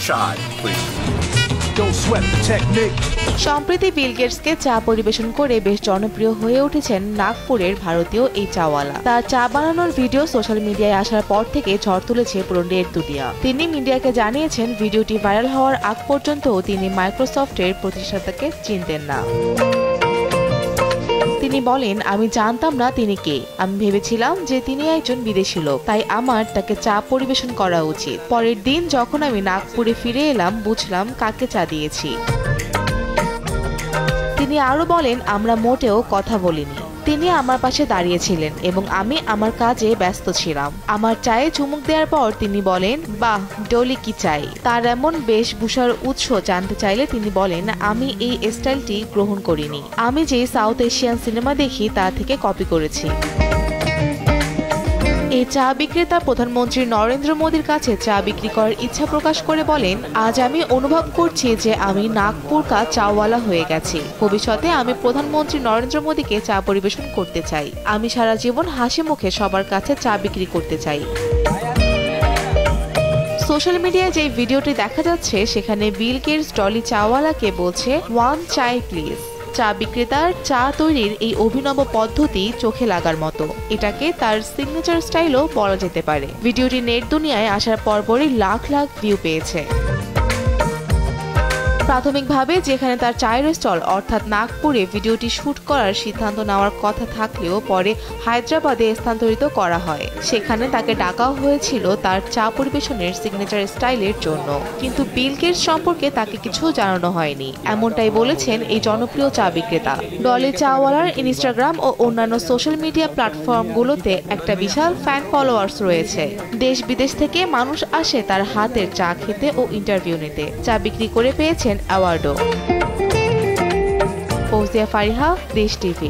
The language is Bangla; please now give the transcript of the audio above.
shot, please. Don't sweat the technique. সম্প্রতি বিল গেটসকে চা পরিবেশন করে বেশ জনপ্রিয় হয়ে উঠেছেন নাগপুরের ভারতীয় এই চাওয়ালা। তার চা বানানোর ভিডিও সোশ্যাল মিডিয়ায় আসার পর থেকে ঝড় তুলেছে পুরো নেট দুনিয়া। তিনি মিডিয়াকে জানিয়েছেন ভিডিওটি ভাইরাল হওয়ার আগ পর্যন্ত তিনি মাইক্রোসফটের প্রতিষ্ঠাতাকে চিনতেন না। তিনি বলেন, আমি জানতাম না তিনি কে। আমি ভেবেছিলাম যে তিনি একজন বিদেশি লোক, তাই আমার তাকে চা পরিবেশন করা উচিত। পরের দিন যখন আমি নাগপুরে ফিরে এলাম, বুঝলাম কাকে চা দিয়েছি। তিনি আরো বলেন, আমরা মোটেও কথা বলিনি। তিনি আমার পাশে দাঁড়িয়েছিলেন এবং আমি আমার কাজে ব্যস্ত ছিলাম। আমার চায়ে চুমুক দেওয়ার পর তিনি বলেন, বাহ, ডলি কি চাই। তার এমন বেশভূষার উৎস জানতে চাইলে তিনি বলেন, আমি এই স্টাইলটি গ্রহণ করিনি। আমি যে সাউথ এশিয়ান সিনেমা দেখি তা থেকে কপি করেছি। এই চা বিক্রেতা প্রধানমন্ত্রী নরেন্দ্র মোদীর কাছে চা বিক্রি করার ইচ্ছা প্রকাশ করে বলেন, আজ আমি অনুভব করছি যে আমি নাগপুর কা চাওয়ালা হয়ে গেছি। ভবিষ্যতে আমি প্রধানমন্ত্রী নরেন্দ্র মোদীকে চা পরিবেশন করতে চাই। আমি সারা জীবন হাসি মুখে সবার কাছে চা বিক্রি করতে চাই। সোশ্যাল মিডিয়ায় যে ভিডিওটি দেখা যাচ্ছে সেখানে বিল গেটস ডলি চাওয়ালাকে বলছে, ওয়ান চাই প্লিজ। চা বিক্রেতার চা তৈরির এই অভিনব পদ্ধতি চোখে লাগার মতো। এটাকে তার সিগনেচার স্টাইলও বলা যেতে পারে। ভিডিওটি নেট দুনিয়ায় আসার পরপরই লাখ লাখ ভিউ পেয়েছে। প্রাথমিকভাবে যেখানে তার চায়ের স্টল অর্থাৎ নাগপুরে ভিডিওটি শুট করার সিদ্ধান্ত নেওয়ার কথা থাকলেও পরে হায়দ্রাবাদে স্থানান্তরিত করা হয়। সেখানে তাকে ডাকাও হয়েছিল তার চা পরিবেশনের সিগনেচার স্টাইলের জন্য, কিন্তু বিল গেটস সম্পর্কে তাকে কিছু জানানো হয়নি, এমনটাই বলেছেন এই জনপ্রিয় চা বিক্রেতা। ডলি চাওয়ালার ইনস্টাগ্রাম ও অন্যান্য সোশ্যাল মিডিয়া প্ল্যাটফর্মগুলোতে একটা বিশাল ফ্যান ফলোয়ার্স রয়েছে। দেশ বিদেশ থেকে মানুষ আসে তার হাতের চা খেতে ও ইন্টারভিউ নিতে। চা বিক্রি করে পেয়েছেন অ্যাওয়ার্ডও। ফৌজিয়া ফারিহা, দেশ টিভি।